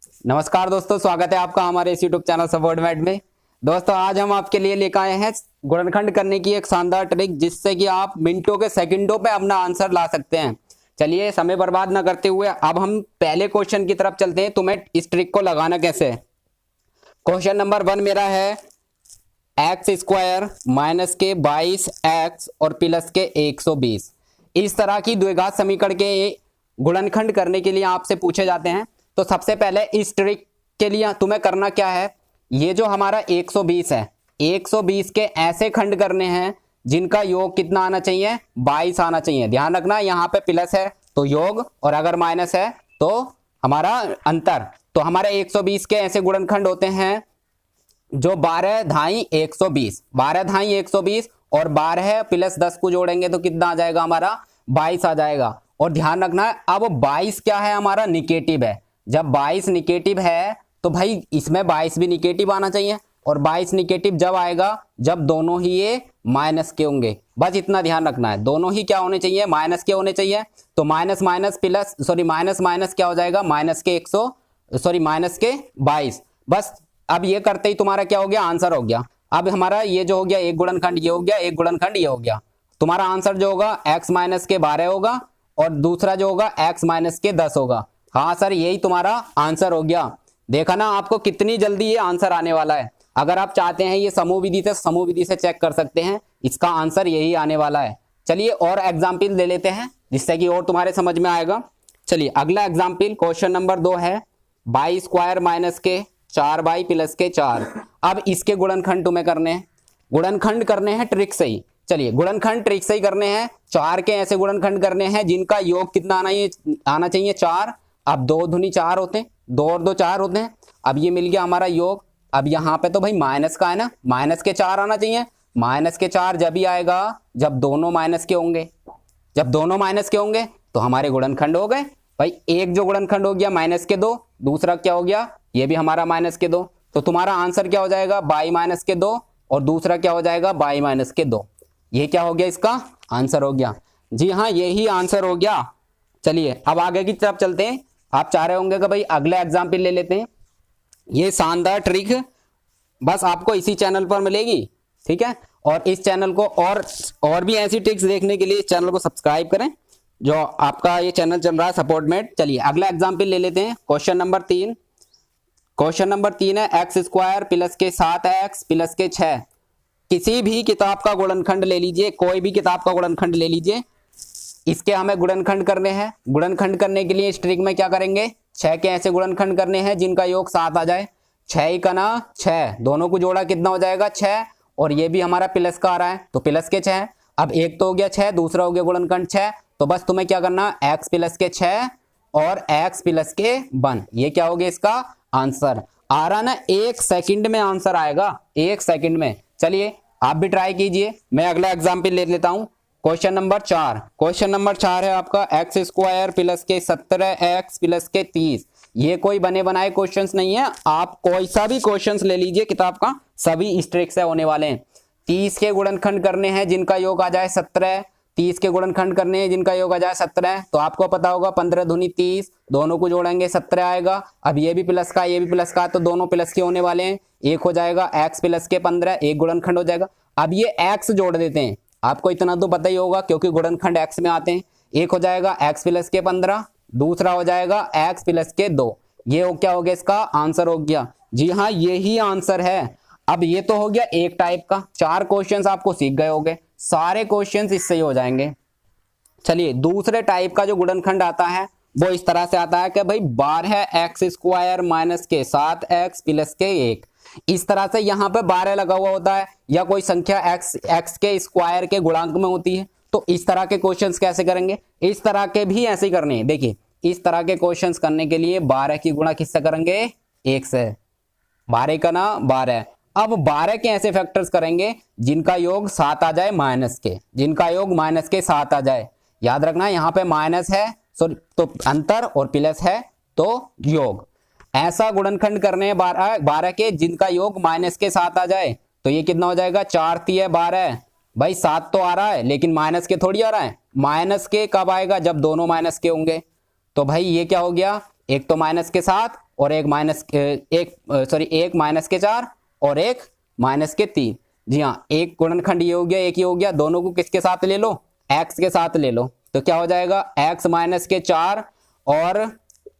नमस्कार दोस्तों, स्वागत है आपका हमारे इस यूट्यूब चैनल सपोर्ट मैट में। दोस्तों आज हम आपके लिए लेकर आए हैं गुणनखंड करने की एक शानदार ट्रिक, जिससे कि आप मिनटों के सेकंडों पे अपना आंसर ला सकते हैं। चलिए समय बर्बाद न करते हुए अब हम पहले क्वेश्चन की तरफ चलते हैं। तुम्हें इस ट्रिक को लगाना कैसे है। क्वेश्चन नंबर 1 मेरा है एक्स स्क्वायर माइनस के 22x और प्लस के 120। इस तरह की द्विघात समीकरण के गुणनखंड करने के लिए आपसे पूछे जाते हैं। तो सबसे पहले इस ट्रिक के लिए तुम्हें करना क्या है, ये जो हमारा 120 है, 120 के ऐसे खंड करने हैं जिनका योग कितना आना चाहिए, 22 आना चाहिए। ध्यान रखना यहाँ पे प्लस है तो योग, और अगर माइनस है तो हमारा अंतर। तो हमारे 120 के ऐसे गुणनखंड होते हैं जो 12 धाई 120, 12 धाई 120 और 12 प्लस 10 को जोड़ेंगे तो कितना आ जाएगा, हमारा 22 आ जाएगा। और ध्यान रखना है अब 22 क्या है, हमारा निगेटिव है। जब 22 निगेटिव है तो भाई इसमें 22 भी निगेटिव आना चाहिए, और 22 निगेटिव जब आएगा जब दोनों ही ये माइनस के होंगे। बस इतना ध्यान रखना है, दोनों ही क्या होने चाहिए, माइनस के होने चाहिए। तो minus minus plus minus minus क्या हो जाएगा, माइनस के 22। बस अब ये करते ही तुम्हारा क्या हो गया, आंसर हो गया। अब हमारा ये जो हो गया एक गुणनखंड ये हो गया, एक गुणनखंड ये हो गया। तुम्हारा आंसर जो होगा x माइनस के 12 होगा और दूसरा जो होगा x माइनस के 10 होगा। हाँ सर, यही तुम्हारा आंसर हो गया। देखा ना आपको कितनी जल्दी ये आंसर आने वाला है। अगर आप चाहते हैं ये समूह विधि से चेक कर सकते हैं, इसका आंसर यही आने वाला है। चलिए और एग्जाम्पल ले लेते हैं जिससे कि और तुम्हारे समझ में आएगा। चलिए अगला एग्जाम्पल क्वेश्चन नंबर 2 है बाई स्क्वायर माइनस के 4y प्लस के 4। अब इसके गुणनखंड तुम्हें करने हैं, गुणनखंड करने हैं ट्रिक से ही। चलिए गुणनखंड ट्रिक से ही करने हैं। 4 के ऐसे गुणनखंड करने हैं जिनका योग कितना आना चाहिए 4। अब 2 दूनी 4 होते हैं, 2 और 2 4 होते हैं। अब ये मिल गया हमारा योग। अब यहाँ पे तो भाई माइनस का है ना, माइनस के 4 आना चाहिए। माइनस के 4 जब ही आएगा जब दोनों माइनस के होंगे। जब दोनों माइनस के होंगे तो हमारे गुणनखंड हो गए। भाई एक जो गुणनखंड हो गया माइनस के 2, दूसरा क्या हो गया, ये भी हमारा माइनस के 2। तो तुम्हारा आंसर क्या हो जाएगा, बाई माइनस के 2, और दूसरा क्या हो जाएगा, बाई माइनस के 2। ये क्या हो गया, इसका आंसर हो गया। जी हाँ, यही आंसर हो गया। चलिए अब आगे की तरफ चलते हैं। आप चाह रहे होंगे कि भाई अगला एग्जाम्पल ले लेते हैं। ये शानदार ट्रिक बस आपको इसी चैनल पर मिलेगी, ठीक है। और इस चैनल को और भी ऐसी ट्रिक्स देखने के लिए इस चैनल को सब्सक्राइब करें, जो आपका ये चैनल चल रहा है सपोर्ट मेट। चलिए अगला एग्जाम्पल ले लेते हैं। Question number 3। क्वेश्चन नंबर 3 है एक्स स्क्वायर प्लस के 7x प्लस के 6। किसी भी किताब का गुणनखंड ले लीजिए, कोई भी किताब का गुणनखंड ले लीजिए, इसके हमें गुणनखंड करने हैं। गुणनखंड करने के लिए इस ट्रिक में क्या करेंगे, 6 के ऐसे गुणनखंड करने हैं जिनका योग 7 आ जाए। 6 का ना 6, दोनों को जोड़ा कितना हो जाएगा 6, और ये भी हमारा प्लस का आ रहा है तो प्लस के 6। अब एक तो हो गया 6, दूसरा हो गया गुणनखंड 6। तो बस तुम्हें क्या करना, x प्लस के 6 और x प्लस के 1। ये क्या हो गया, इसका आंसर आ रहा ना। 1 सेकंड में आंसर आएगा, 1 सेकंड में। चलिए आप भी ट्राई कीजिए। मैं अगला एग्जाम्पल ले लेता हूं। Question number 4। क्वेश्चन नंबर 4 है आपका एक्स स्क्वायर प्लस के 17x प्लस के 30। ये कोई बने बनाए क्वेश्चंस नहीं है, आप कोई सा भी क्वेश्चंस ले लीजिए किताब का, सभी इस ट्रिक से होने वाले हैं। 30 के गुणनखंड करने हैं जिनका योग आ जाए 17। 30 के गुणनखंड करने हैं जिनका योग आ जाए 17। तो आपको पता होगा 15 दूनी 30, दोनों को जोड़ेंगे 17 आएगा। अब ये भी प्लस का ये भी प्लस का, तो दोनों प्लस के होने वाले हैं। एक हो जाएगा x प्लस के 15, एक गुणनखंड हो जाएगा। अब ये x जोड़ देते हैं, आपको इतना तो पता ही होगा क्योंकि गुणनखंड x में आते हैं। एक हो जाएगा x प्लस के 15, दूसरा हो जाएगा x प्लस के 2। ये क्या हो गया, इसका आंसर हो गया। जी हाँ, यही आंसर है। अब ये तो हो गया एक टाइप का, 4 क्वेश्चंस आपको सीख गए होंगे, सारे क्वेश्चंस इससे ही हो जाएंगे। चलिए दूसरे टाइप का जो गुणनखंड आता है वो इस तरह से आता है कि भाई 12x स्क्वायर माइनस के 7x प्लस के 1। इस तरह से यहाँ पे 12 लगा हुआ होता है, या कोई संख्या x के स्क्वायर के गुणांक में होती है। तो इस तरह के क्वेश्चंस कैसे करेंगे, इस तरह के भी ऐसे ही करने हैं। देखिए इस तरह के क्वेश्चंस करने के लिए 12 की गुणा किससे करेंगे, 1 से। 12 का ना 12। अब 12 के ऐसे फैक्टर्स करेंगे जिनका योग 7 आ जाए माइनस के, जिनका योग माइनस के 7 आ जाए। याद रखना यहाँ पे माइनस है तो अंतर, और प्लस है तो योग। ऐसा गुणनखंड करने हैं 12 के जिनका योग माइनस के 7 आ जाए। तो ये कितना हो जाएगा, 4 3 12। भाई 7 तो आ रहा है लेकिन माइनस के थोड़ी आ रहा है। माइनस के कब आएगा, जब दोनों माइनस के होंगे। तो भाई ये क्या हो गया, एक तो माइनस के 7 और एक माइनस के 4 और एक माइनस के 3। जी हाँ, एक गुणनखंड ये हो गया, एक ये हो गया, दोनों को किसके साथ ले लो, x के साथ ले लो। तो क्या हो जाएगा x माइनस के 4 और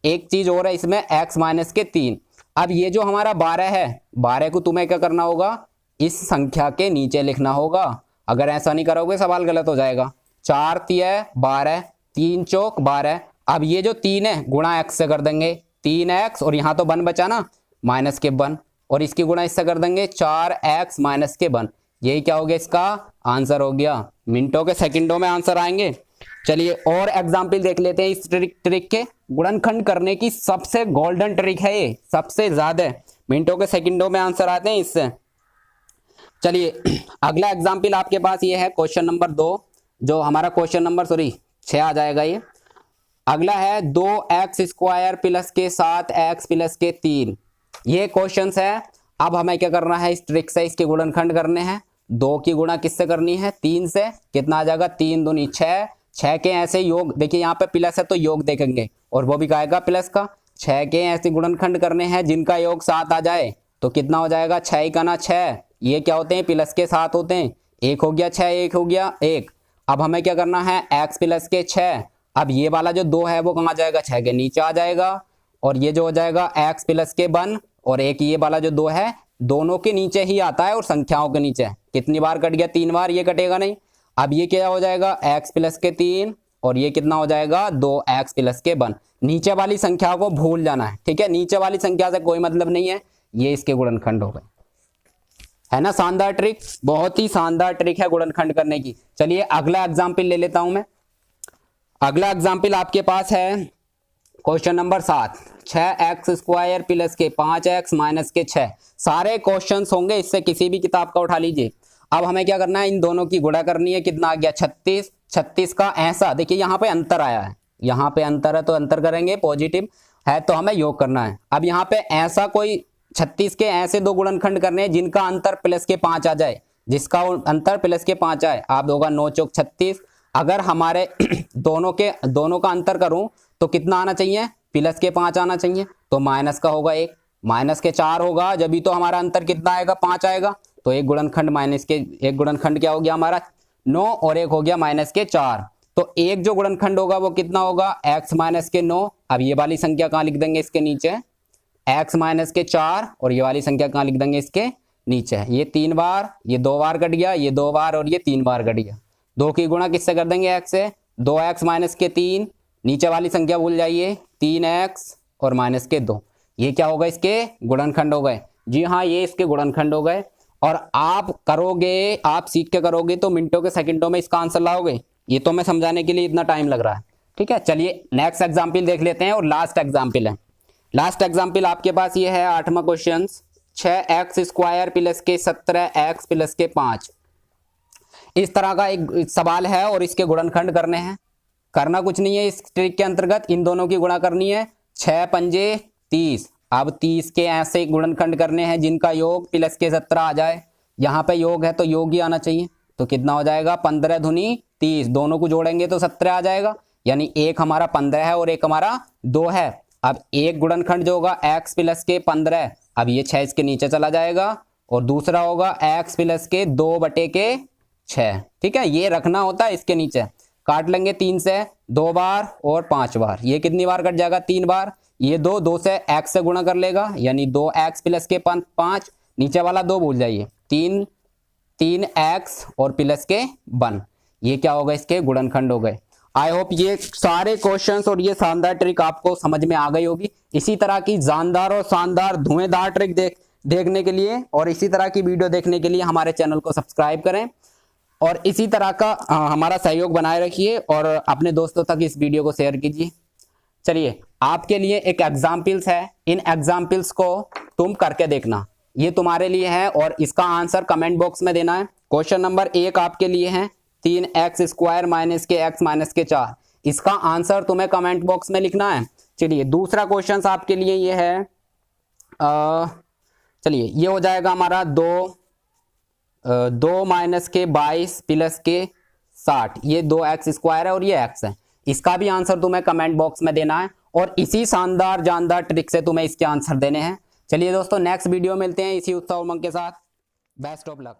एक चीज और है इसमें x माइनस के 3। अब ये जो हमारा 12 है, 12 को तुम्हें क्या करना होगा, इस संख्या के नीचे लिखना होगा। अगर ऐसा नहीं करोगे सवाल गलत हो जाएगा। 4 तिया 12, 3 चौक 12। अब ये जो 3 है गुणा x से कर देंगे, 3x और यहाँ तो 1 बचा ना, माइनस के 1, और इसकी गुणा इससे कर देंगे 4x माइनस के 1। यही क्या हो गया, इसका आंसर हो गया। मिनटों के सेकंडों में आंसर आएंगे। चलिए और एग्जाम्पल देख लेते हैं इस ट्रिक के। गुणनखंड करने की सबसे गोल्डन ट्रिक है ये, सबसे ज्यादा मिनटों के सेकंडों में आंसर आते हैं इससे। चलिए अगला एग्जाम्पल आपके पास ये है क्वेश्चन नंबर 2, जो हमारा क्वेश्चन नंबर 6 आ जाएगा ये। अगला है 2x स्क्वायर प्लस के 7x प्लस के 3। ये क्वेश्चंस है। अब हमें क्या करना है, इस ट्रिक से इसके गुणनखंड करने हैं। 2 की गुणा किससे करनी है, 3 से। कितना आ जाएगा, 3 दूनी 6, 6 के ऐसे योग, देखिए यहाँ पे प्लस है तो योग देखेंगे और वो भी कहेगा प्लस का। 6 के ऐसे गुणनखंड करने हैं जिनका योग 7 आ जाए, तो कितना हो जाएगा, 6 का ना 6, ये क्या होते हैं, प्लस के 7 होते हैं। 1 हो गया 6, 1 हो गया 1। अब हमें क्या करना है, x प्लस के 6। अब ये वाला जो 2 है वो कहाँ जाएगा, 6 के नीचे आ जाएगा, और ये जो हो जाएगा x प्लस के 1, और एक ये वाला जो 2 है दोनों के नीचे ही आता है और संख्याओं के नीचे। कितनी बार कट गया, 3 बार, ये कटेगा नहीं। अब ये क्या हो जाएगा, x प्लस के 3, और ये कितना हो जाएगा, 2x प्लस के 1। नीचे वाली संख्या को भूल जाना है, ठीक है, नीचे वाली संख्या से कोई मतलब नहीं है। ये इसके गुणनखंड हो गए, है ना। शानदार ट्रिक, बहुत ही शानदार ट्रिक है गुणनखंड करने की। चलिए अगला एग्जाम्पल ले लेता हूं मैं। अगला एग्जाम्पल आपके पास है question number 7, 6x square plus के 5x माइनस के 6। सारे क्वेश्चंस होंगे इससे, किसी भी किताब का उठा लीजिए। अब हमें क्या करना है, इन दोनों की गुणा करनी है। कितना आ गया, 36। 36 का ऐसा, देखिए यहाँ पे अंतर आया है, यहाँ पे अंतर है तो अंतर करेंगे, पॉजिटिव है तो हमें योग करना है। अब यहाँ पे ऐसा कोई 36 के ऐसे 2 गुणनखंड करने हैं जिनका अंतर प्लस के 5 आ जाए, जिसका अंतर प्लस के 5 आए। आप होगा 9 चौक 36। अगर हमारे दोनों का अंतर करूं तो कितना आना चाहिए, प्लस के 5 आना चाहिए, तो माइनस का होगा 1, माइनस के 4 होगा, जब भी तो हमारा अंतर कितना आएगा, 5 आएगा। तो एक गुणनखंड माइनस के, एक गुणनखंड क्या हो गया हमारा 9, और एक हो गया माइनस के 4। तो एक जो गुणनखंड होगा वो कितना होगा, x माइनस के 9। अब ये वाली संख्या कहाँ लिख देंगे, इसके नीचे, x माइनस के 4, और ये वाली संख्या कहाँ लिख देंगे, इसके नीचे। ये 3 बार, ये 2 बार कट गया, ये 2 बार और ये 3 बार कट गया। 2 की गुणा किससे कर देंगे, x से, 2x माइनस के 3, नीचे वाली संख्या भूल जाइए, 3x और माइनस के 2। ये क्या होगा, इसके गुणनखंड हो गए। जी हाँ, ये इसके गुणनखंड हो गए। और आप करोगे, आप सीख के करोगे तो मिनटों के सेकंडों में इसका आंसर लाओगे। ये तो मैं समझाने के लिए इतना टाइम लग रहा है, ठीक है। चलिए नेक्स्ट एग्जाम्पल देख लेते हैं, और लास्ट एग्जाम्पल है। लास्ट एग्जाम्पल आपके पास ये है 8वां क्वेश्चन, 6x स्क्वायर प्लस के 17x प्लस के 5। इस तरह का एक सवाल है और इसके गुणनखंड करने हैं। करना कुछ नहीं है, इस ट्रिक के अंतर्गत इन दोनों की गुणा करनी है। 6 पंजे 30। अब 30 के ऐसे गुणनखंड करने हैं जिनका योग प्लस के 17 आ जाए। यहाँ पे योग है तो योग ही आना चाहिए। तो कितना हो जाएगा, 15 दूनी 30, दोनों को जोड़ेंगे तो 17 आ जाएगा। यानी एक हमारा 15 है और एक हमारा 2 है। अब एक गुणनखंड जो होगा x प्लस के 15, अब ये 6 इसके नीचे चला जाएगा, और दूसरा होगा x प्लस के 2 बटे के 6, ठीक है। ये रखना होता है इसके नीचे। काट लेंगे 3 से 2 बार और 5 बार, ये कितनी बार कट जाएगा, 3 बार। ये 2 से x से गुणा कर लेगा, यानी 2x प्लस के 5, नीचे वाला 2 भूल जाइए, 3x और प्लस के 1। ये क्या होगा, इसके गुणनखंड हो गए। आई होप ये सारे क्वेश्चंस और ये शानदार ट्रिक आपको समझ में आ गई होगी। इसी तरह की जानदार और शानदार धुएंधार ट्रिक देखने के लिए और इसी तरह की वीडियो देखने के लिए हमारे चैनल को सब्सक्राइब करें, और इसी तरह का हमारा सहयोग बनाए रखिए, और अपने दोस्तों तक इस वीडियो को शेयर कीजिए। चलिए आपके लिए एक एग्जाम्पल्स है, इन एग्जाम्पल्स को तुम करके देखना, ये तुम्हारे लिए है, और इसका आंसर कमेंट बॉक्स में देना है। क्वेश्चन नंबर 1 आपके लिए है 3x स्क्वायर माइनस के x माइनस के 4। इसका आंसर तुम्हें कमेंट बॉक्स में लिखना है। चलिए दूसरा क्वेश्चन आपके लिए ये है, चलिए ये हो जाएगा हमारा 2 माइनस के 22 प्लस के 60। ये 2x स्क्वायर है और ये x है। इसका भी आंसर तुम्हें कमेंट बॉक्स में देना है, और इसी शानदार जानदार ट्रिक से तुम्हें इसके आंसर देने हैं। चलिए दोस्तों, नेक्स्ट वीडियो मिलते हैं इसी उत्साह उमंग के साथ। Best of luck.